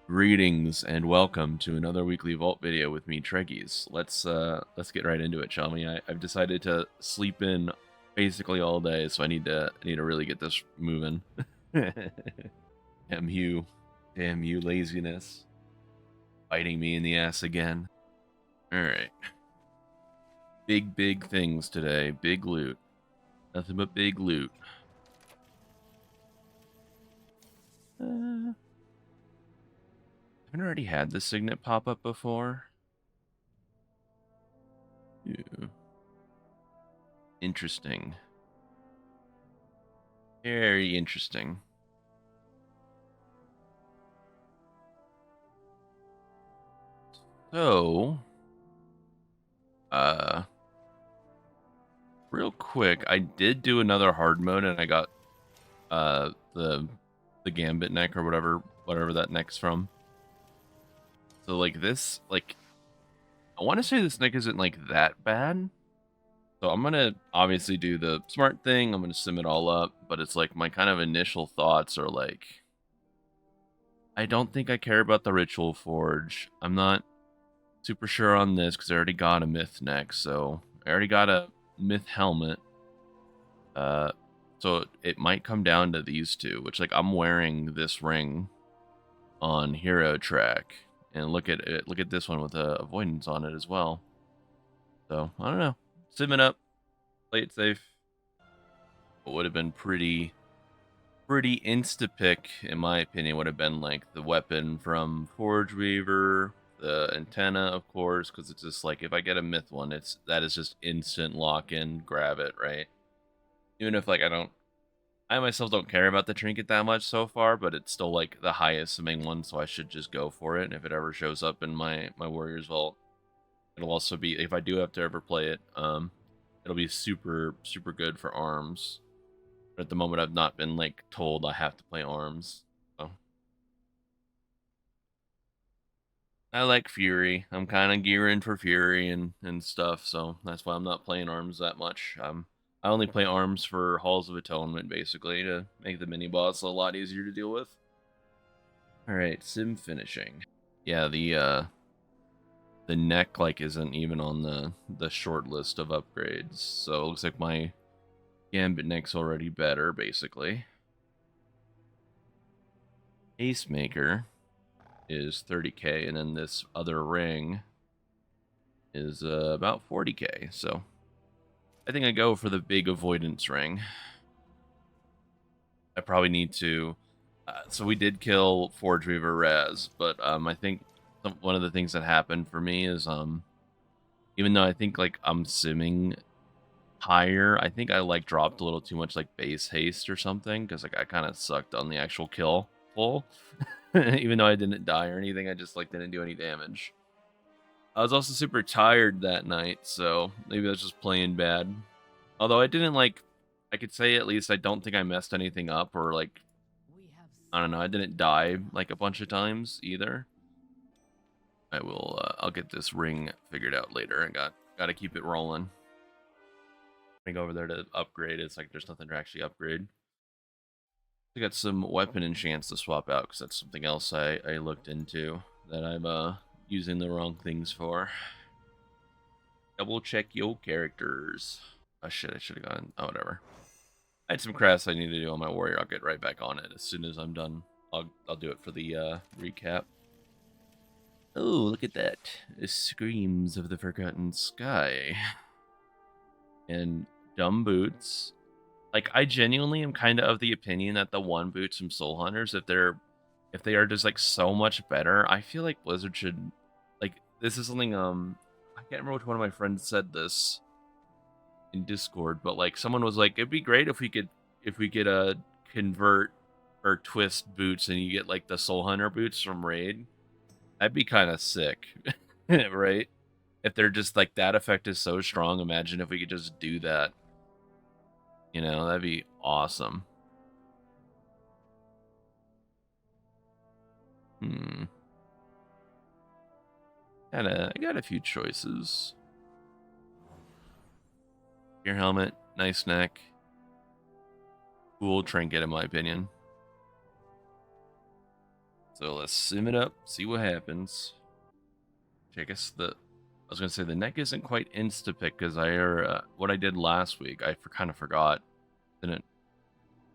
Greetings and welcome to another weekly vault video with me, Treggyz. Let's get right into it, shall we? I've decided to sleep in basically all day, so I need to really get this moving. Damn you, damn you, laziness, biting me in the ass again. All right, big things today. Big loot, nothing but big loot. Haven't already had the signet pop up before? Ew. Interesting. Very interesting. So, uh, real quick, I did do another hard mode and I got the gambit neck or whatever that neck's from. So like this, like I want to say this neck isn't like that bad. So I'm gonna obviously do the smart thing. I'm gonna sim it all up, but it's like my kind of initial thoughts are like, I don't think I care about the ritual forge. I'm not super sure on this because I already got a myth neck, so I already got a myth helmet. So it might come down to these two, which like I'm wearing this ring on hero track, and look at it. Look at this one with avoidance on it as well. So I don't know. Sim it up, play it safe. What would have been pretty insta pick in my opinion would have been like the weapon from Forge Weaver, the antenna, of course, because it's just like if I get a myth one, that is just instant lock in, grab it, right? Even if like I myself don't care about the trinket that much so far, but it's still like the highest simming one, so I should just go for it. And if it ever shows up in my warrior's vault, it'll also be, if I do have to ever play it, it'll be super good for arms. But at the moment, I've not been like told I have to play arms. So I like Fury. I'm kind of gearing for Fury and stuff, so that's why I'm not playing arms that much. I only play arms for Halls of Atonement, basically, to make the mini boss a lot easier to deal with. All right, sim finishing. Yeah, the neck like isn't even on the short list of upgrades, so it looks like my gambit neck's already better, basically. Pacemaker is 30k, and then this other ring is about 40k. So I think I go for the big avoidance ring. I probably need to. So we did kill Forge Weaver Raz, but I think one of the things that happened for me is even though I think like I'm simming higher, I think I like dropped a little too much like base haste or something, because like I kind of sucked on the actual kill full. Even though I didn't die or anything, I just like didn't do any damage. I was also super tired that night, so maybe I was just playing bad. Although I didn't like, I could say at least I don't think I messed anything up, or like, I don't know, I didn't die like a bunch of times either. I'll get this ring figured out later. I gotta keep it rolling. I go over there to upgrade. It's like there's nothing to actually upgrade. I got some weapon enchants to swap out because that's something else I looked into that I'm using the wrong things for. Double check your characters. Oh shit, I should have gone. Oh, whatever. I had some crafts I need to do on my warrior. I'll get right back on it as soon as I'm done. I'll do it for the recap. Oh, look at that. It screams of the forgotten sky. And dumb boots. Like, I genuinely am kind of the opinion that the one boots from Soul Hunters, if they are just like so much better, I feel like Blizzard should, like, this is something I can't remember which one of my friends said this in Discord, but like someone was like, it'd be great if we could convert or twist boots and you get like the Soul Hunter boots from Raid. That'd be kind of sick. Right? If they're just like, that effect is so strong, imagine if we could just do that. You know, that'd be awesome. I got a few choices. Your helmet, nice neck. Cool trinket in my opinion. So let's sim it up, see what happens. I guess I was gonna say the neck isn't quite insta pick because what I did last week I kind of forgot. Didn't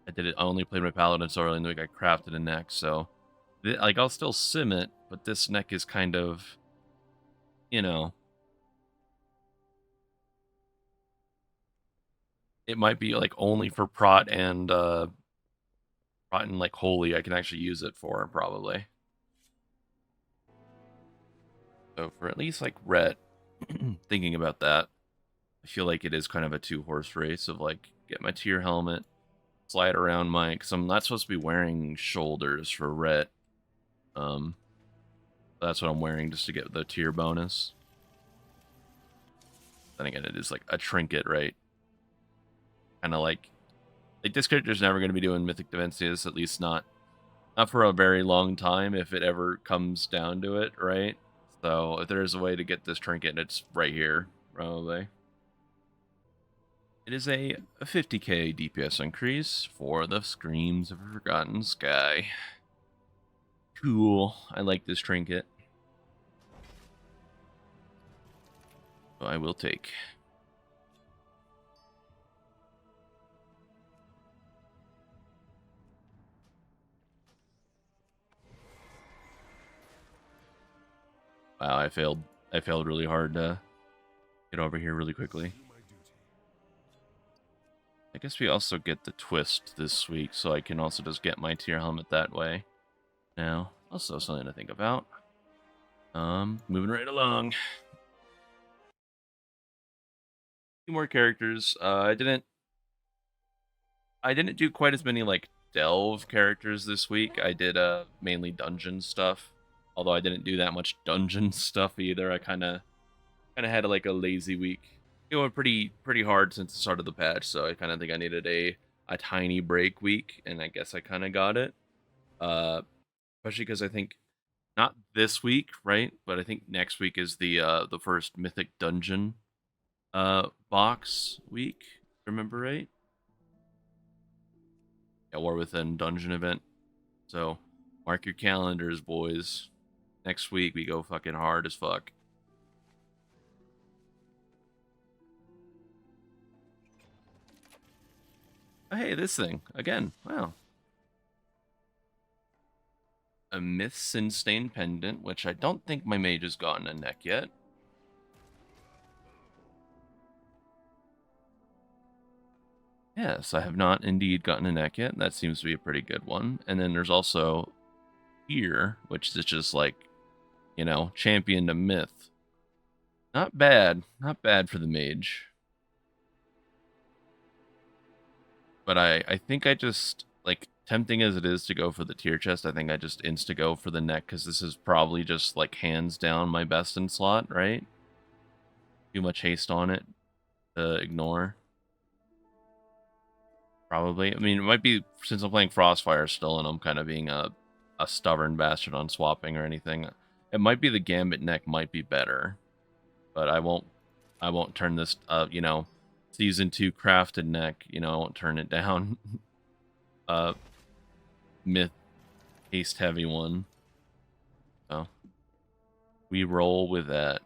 I did it? I only played my paladin so early in the week. I crafted a neck, so like I'll still sim it, but this neck is kind of, you know, it might be like only for prot and like holy. I can actually use it for probably. So for at least like ret, thinking about that, I feel like it is kind of a 2-horse race of like get my tier helmet, slide around my, because I'm not supposed to be wearing shoulders for ret. That's what I'm wearing just to get the tier bonus. Then again, it is like a trinket, right? Kind of like this character's never going to be doing Mythic Defenses, at least not for a very long time, if it ever comes down to it, right? So if there's a way to get this trinket, it's right here, probably. It is a 50k DPS increase for the Screams of a Forgotten Sky. Cool. I like this trinket. So I will take. Wow, I failed. I failed really hard to get over here really quickly. I guess we also get the twist this week, so I can also just get my tier helmet that way. Now, also something to think about. Moving right along. Two more characters. I didn't do quite as many like delve characters this week. I did mainly dungeon stuff. Although I didn't do that much dungeon stuff either. I kind of had like a lazy week. It went pretty hard since the start of the patch, so I kind of think I needed a tiny break week, and I guess I kind of got it. Especially because I think not this week, right? But I think next week is the first Mythic Dungeon box week. Remember right? Yeah, War Within Dungeon event. So mark your calendars, boys. Next week we go fucking hard as fuck. Oh, hey, this thing again. Wow. A Myths and Stain pendant, which I don't think my mage has gotten a neck yet. Yes, I have not indeed gotten a neck yet. That seems to be a pretty good one. And then there's also here, which is just like, you know, champion to myth. Not bad. Not bad for the mage. But I think I just, like, tempting as it is to go for the tier chest, I think I just insta-go for the neck, because this is probably just, like, hands down my best in slot, right? Too much haste on it to ignore. Probably. I mean, it might be, since I'm playing Frostfire still, and I'm kind of being a stubborn bastard on swapping or anything, it might be the Gambit neck might be better. But I won't turn this, you know, Season 2 crafted neck, you know, I won't turn it down. Myth haste heavy one. So we roll with that.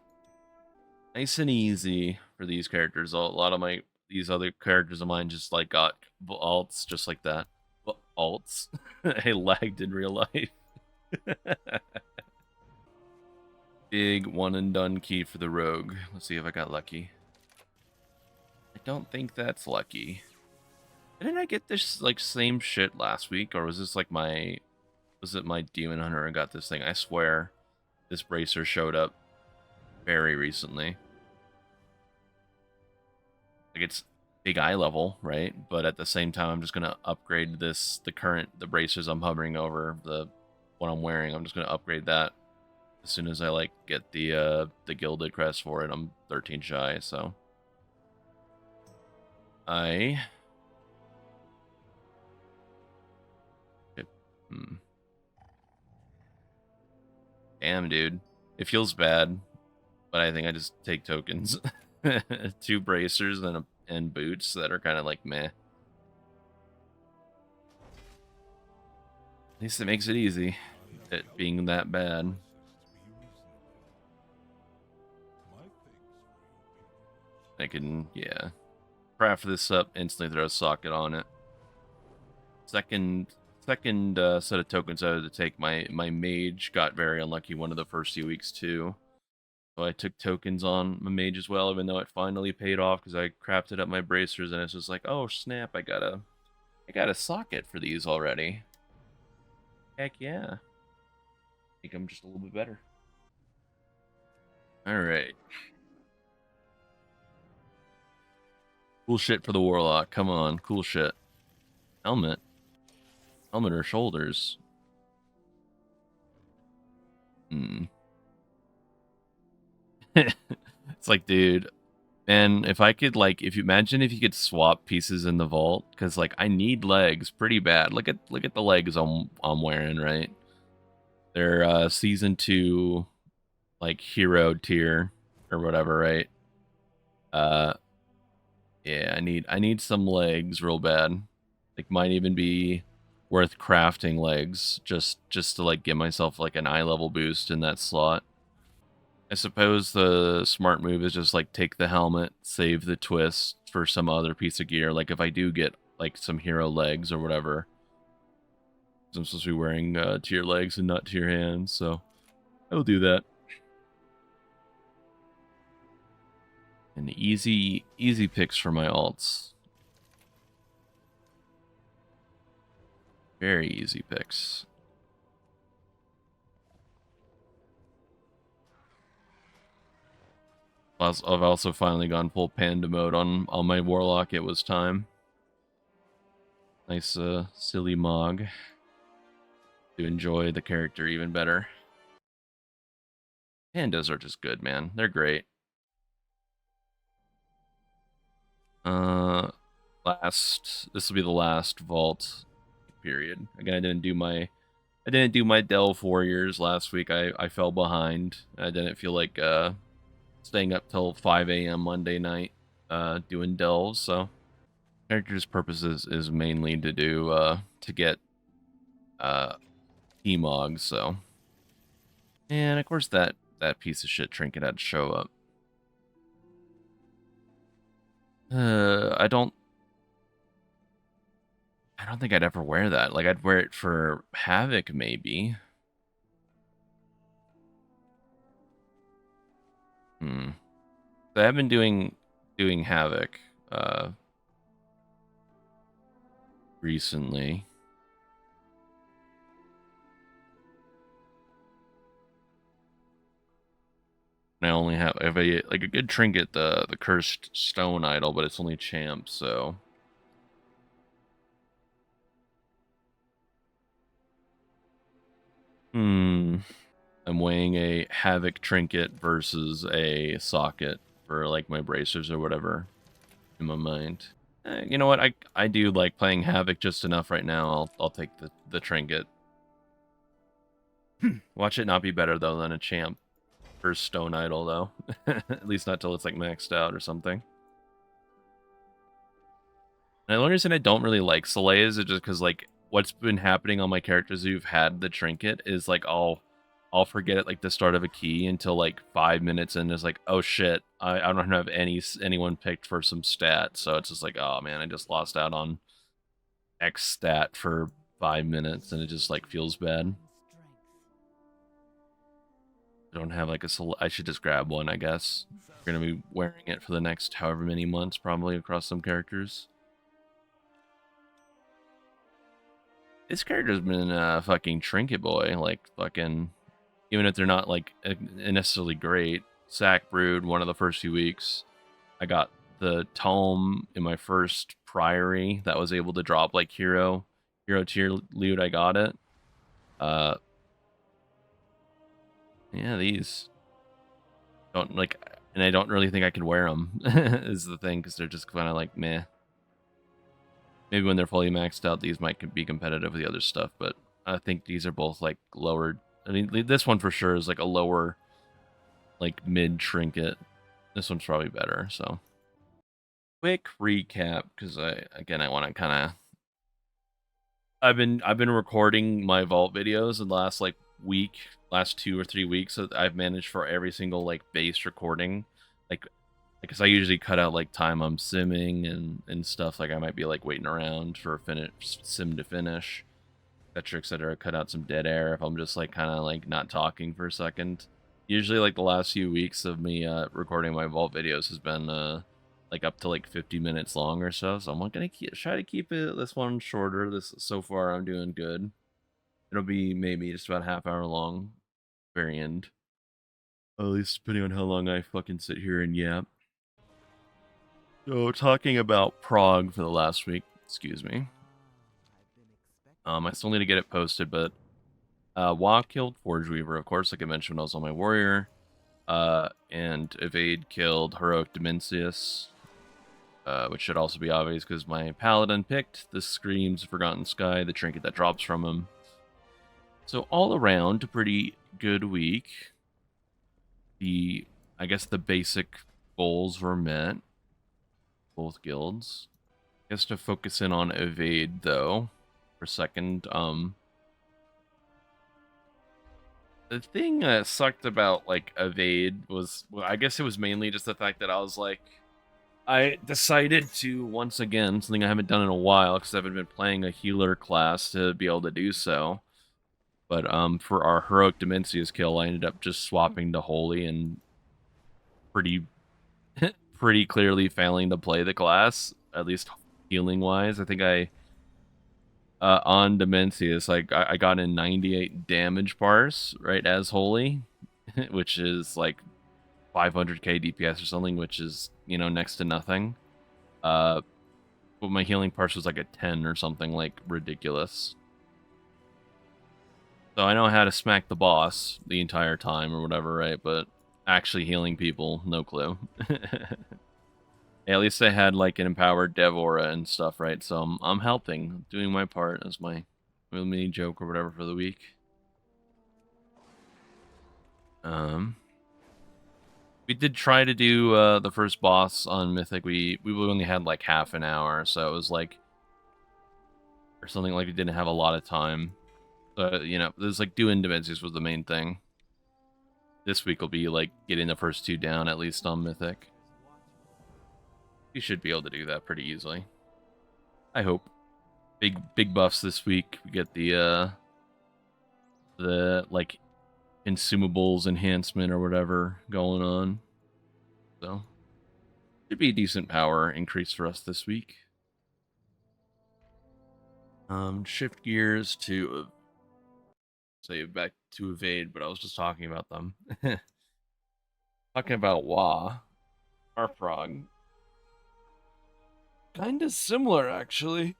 Nice and easy for these characters. A lot of these other characters of mine just like got Va-aults just like that. Va-aults. I lagged in real life. Big one and done key for the rogue. Let's see if I got lucky. I don't think that's lucky. Didn't I get this like same shit last week, or was this like was it my demon hunter and got this thing? I swear this bracer showed up very recently. Like it's big eye level, right? But at the same time, I'm just gonna upgrade the bracers I'm hovering over, the what I'm wearing. I'm just gonna upgrade that as soon as I like get the gilded crest for it. I'm 13 shy, so Damn, dude. It feels bad, but I think I just take tokens. 2 bracers and boots that are kind of like meh. At least it makes it easy. it being that bad. I can, yeah, craft this up, instantly throw a socket on it. Second set of tokens I had to take, my mage got very unlucky one of the first few weeks too. So I took tokens on my mage as well, even though it finally paid off because I crafted up my bracers and it's just like, oh snap, I got a socket for these already. Heck yeah. I think I'm just a little bit better. Alright. Cool shit for the Warlock. Come on, cool shit. Helmet. Helmet or shoulders? It's like, dude, man, if I could, like, if you imagine if you could swap pieces in the vault, because like I need legs pretty bad. Look at the legs I'm wearing, right? They're season 2, like hero tier or whatever, right? Yeah, I need some legs real bad. Like, might even be worth crafting legs just to like give myself like an eye level boost in that slot. I suppose the smart move is just like take the helmet, save the twist for some other piece of gear. Like if I do get like some hero legs or whatever, I'm supposed to be wearing tier legs and not tier hands, so I will do that. And easy picks for my alts. Very easy picks. I've also finally gone full panda mode on my Warlock. It was time. Nice silly Mog to enjoy the character even better. Pandas are just good, man. They're great. This will be the last vault period. Again, I didn't do my Delve Warriors last week. I fell behind. I didn't feel like staying up till 5 a.m. Monday night doing delves, so character's purposes is mainly to do to get T-Mogs, so. And of course that piece of shit trinket had to show up. I don't think I'd ever wear that. Like, I'd wear it for Havoc, maybe. So I have been doing Havoc recently. I only have a good trinket, the cursed stone idol, but it's only champ, so. I'm weighing a Havoc trinket versus a socket for like my bracers or whatever in my mind. You know what? I do like playing Havoc just enough right now. I'll take the trinket. Watch it not be better though than a champ first stone idol though. At least not till it's like maxed out or something. And the only reason I don't really like Solays is just because like what's been happening on my characters who've had the trinket is like I'll forget at like the start of a key until like 5 minutes and it's like, oh shit, I don't have anyone picked for some stat, so it's just like, oh man, I just lost out on X stat for 5 minutes and it just like feels bad. I don't have like I should just grab one, I guess. We're gonna be wearing it for the next however many months probably across some characters. This character's been a fucking trinket boy, like fucking, even if they're not like necessarily great. Sack Brood, one of the first few weeks, I got the tome in my first priory that was able to drop like hero tier loot. I got it. Yeah, these don't like, and I don't really think I could wear them is the thing, because they're just kind of like meh. Maybe when they're fully maxed out, these might be competitive with the other stuff, but I think these are both like lowered. I mean, this one for sure is like a lower, like mid trinket. This one's probably better. So, quick recap, because I want to kind of. I've been recording my vault videos in the last like last 2 or 3 weeks, that I've managed for every single like base recording, like because I usually cut out like time I'm simming and stuff. Like I might be like waiting around for sim to finish, etc., etc. Cut out some dead air if I'm just like kind of like not talking for a second. Usually, like the last few weeks of me recording my vault videos has been like up to like 50 minutes long or so. So I'm like gonna try to keep this one shorter. This so far I'm doing good. It'll be maybe just about half hour long, very end. At least depending on how long I fucking sit here and yap. So talking about Prog for the last week, excuse me. I still need to get it posted, but Wa killed Forge Weaver, of course, like I mentioned when I was on my warrior. And Evade killed Heroic Dimensius, which should also be obvious because my Paladin picked the Screams Forgotten Sky, the trinket that drops from him. So all around, a pretty good week. I guess the basic goals were met. Both guilds. I guess to focus in on Evade, though, for a second. The thing that sucked about, like, Evade was, well, I guess it was mainly just the fact that I decided to, once again, something I haven't done in a while, because I haven't been playing a healer class to be able to do so. But for our Heroic Dimensius kill, I ended up just swapping to Holy and pretty clearly failing to play the class, at least healing-wise. I think on Dimensius, I got in 98 damage bars, right, as Holy, which is like 500k DPS or something, which is, you know, next to nothing. But my healing parse was like a 10 or something, like ridiculous. So I know how to smack the boss the entire time or whatever, right? But actually healing people, no clue. At least I had like an empowered dev aura and stuff, right? So I'm helping, doing my part as my mini joke or whatever for the week. We did try to do the first boss on Mythic. We only had like half an hour, so it was like, or something, like we didn't have a lot of time. So, you know, there's like doing Dimensius was the main thing. This week will be like getting the first 2 down, at least on Mythic. You should be able to do that pretty easily. I hope. Big buffs this week. We get the like consumables enhancement or whatever going on. So should be a decent power increase for us this week. Shift gears to say back to Evade, but I was just talking about them. Talking about Wa, our Prog. Kind of similar, actually.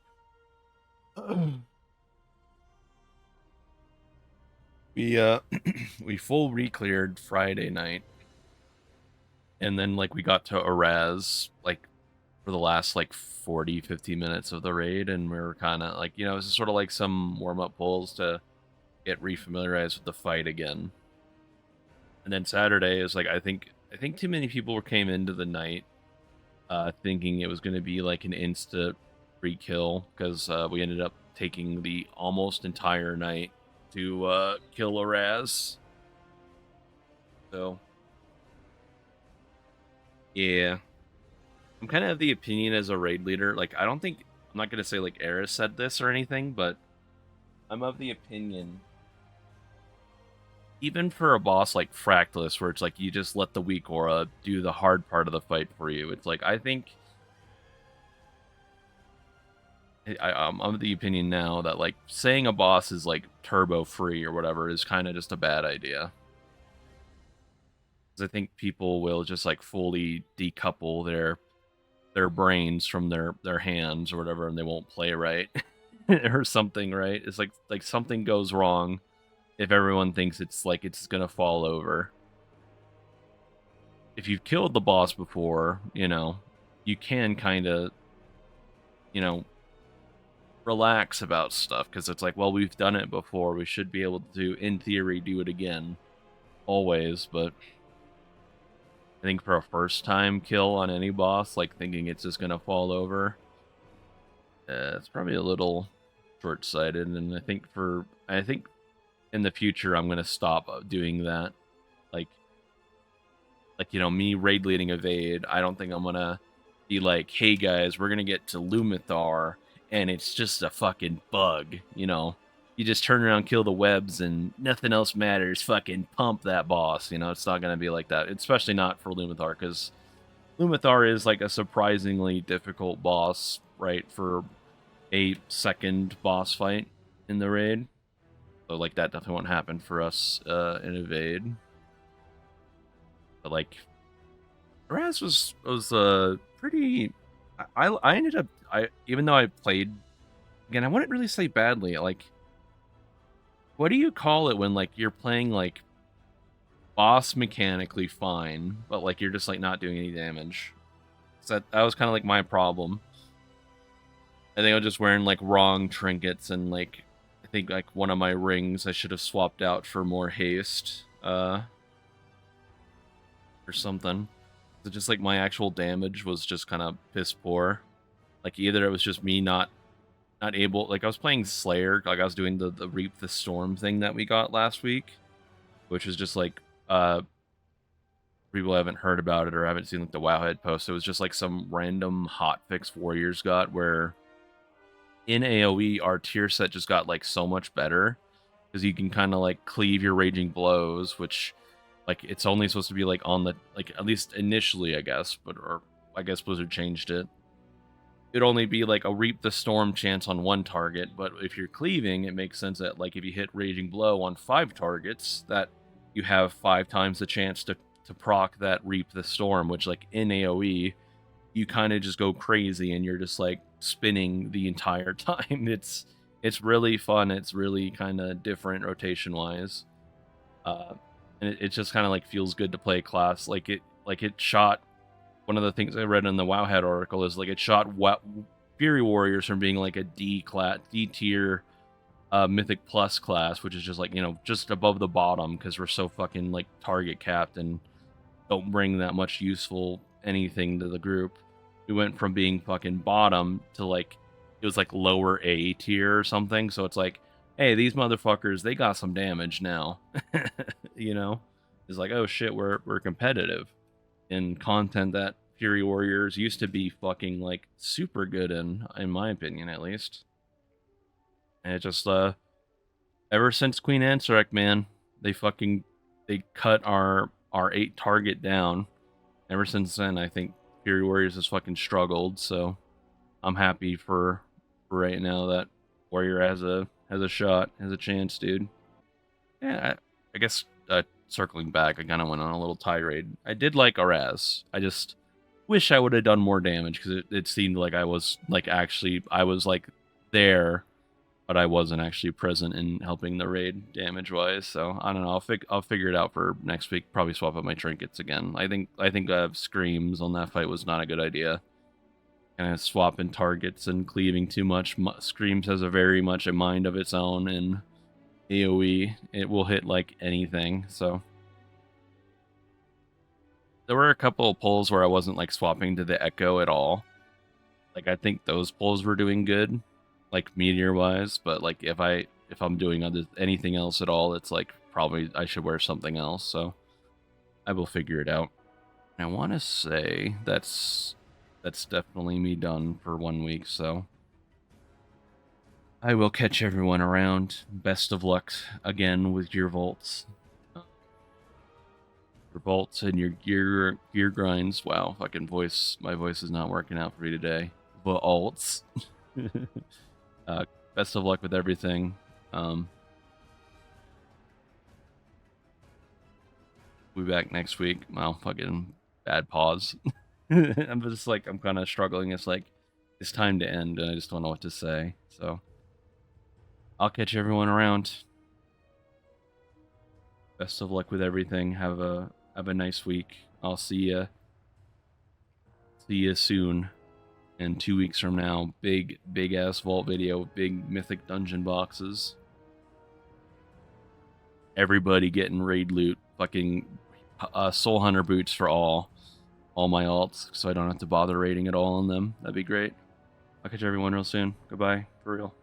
We full re-cleared Friday night, and then like we got to Araz like for the last like 40-50 minutes of the raid, and we were kind of like, you know, it was sort of like some warm-up pulls to get refamiliarized with the fight again. And then Saturday is like, I think too many people came into the night thinking it was going to be like an instant free kill, because we ended up taking the almost entire night to kill a Raz. So yeah, I'm kind of of the opinion as a raid leader, like I'm not going to say like Eris said this or anything, but I'm of the opinion, even for a boss like Fractalus, where it's like you just let the weak aura do the hard part of the fight for you, it's like I think I'm of the opinion now that like saying a boss is like turbo free or whatever is kind of just a bad idea. I think people will just like fully decouple their brains from their hands or whatever, and they won't play right or something, right? It's like something goes wrong if everyone thinks it's like it's gonna fall over. If you've killed the boss before, you know, you can kind of, you know, relax about stuff, because it's like, well, we've done it before, we should be able to, in theory, do it again always. But I think for a first time kill on any boss, like thinking it's just gonna fall over, it's probably a little short-sighted. And I think in the future I'm gonna stop doing that. Like you know, me raid leading evade, I don't think I'm gonna be like, hey guys, we're gonna get to Lumathar and it's just a fucking bug, you know. You just turn around, kill the webs, and nothing else matters. Fucking pump that boss, you know. It's not gonna be like that, especially not for Lumathar, because Lumathar is like a surprisingly difficult boss, right, for a second boss fight in the raid. So like that definitely won't happen for us in evade. But like Raz was pretty. I ended up even though I played again, I wouldn't really say badly. Like, what do you call it when like you're playing like boss mechanically fine, but like you're just like not doing any damage? So that was kind of like my problem. I think I was just wearing like wrong trinkets, and like I think like one of my rings I should have swapped out for more haste, or something. So just like my actual damage was just kind of piss poor. Like either it was just me not able, like I was playing Slayer, like I was doing the Reap the Storm thing that we got last week, which is just like people haven't heard about it or haven't seen like the Wowhead post. It was just like some random hotfix Warriors got where in AoE our tier set just got like so much better because you can kind of like cleave your raging blows, which like it's only supposed to be like on the, like at least initially I guess, but or I guess Blizzard changed it. It'd only be like a Reap the Storm chance on one target, but if you're cleaving, it makes sense that like if you hit Raging Blow on 5 targets, that you have 5 times the chance to proc that Reap the Storm, which like in AoE, you kind of just go crazy and you're just like spinning the entire time. It's really fun. It's really kind of different rotation wise, and it just kind of like feels good to play a class like it shot. One of the things I read in the Wowhead article is like it shot Fury Warriors from being like a D tier Mythic Plus class, which is just like, you know, just above the bottom because we're so fucking like target capped and don't bring that much useful anything to the group. We went from being fucking bottom to like it was like lower A tier or something. So it's like, hey, these motherfuckers, they got some damage now. You know, it's like, oh shit, we're competitive in content that Fury Warriors used to be fucking like super good in my opinion at least. And it just ever since Queen Ansarek, man, they cut our 8 target down. Ever since then, I think Fury Warriors has fucking struggled, so I'm happy for right now that Warrior has a shot, has a chance, dude. Yeah, I guess circling back, I kind of went on a little tirade. I did like Araz. I just wish I would have done more damage because it seemed like I was like there, but I wasn't actually present in helping the raid damage wise. So I don't know. I'll figure it out for next week. Probably swap out my trinkets again. I think screams on that fight was not a good idea. Kind of swapping targets and cleaving too much. Screams has a very much a mind of its own and AoE, it will hit like anything. So there were a couple of pulls where I wasn't like swapping to the Echo at all. Like I think those pulls were doing good, like meteor wise. But like if I'm doing anything else at all, it's like probably I should wear something else. So I will figure it out. And I want to say that's definitely me done for 1 week. So I will catch everyone around. Best of luck again with your vaults. Your vaults and your gear grinds. Wow, fucking my voice is not working out for me today. Va-aults. Best of luck with everything. We'll be back next week. Wow, fucking bad pause. I'm just like, I'm kind of struggling. It's like, it's time to end and I just don't know what to say. So I'll catch everyone around. Best of luck with everything. Have a nice week. I'll see you soon. And 2 weeks from now, big ass vault video, big mythic dungeon boxes. Everybody getting raid loot, fucking soul hunter boots for all my alts, so I don't have to bother raiding at all on them. That'd be great. I'll catch everyone real soon. Goodbye, for real.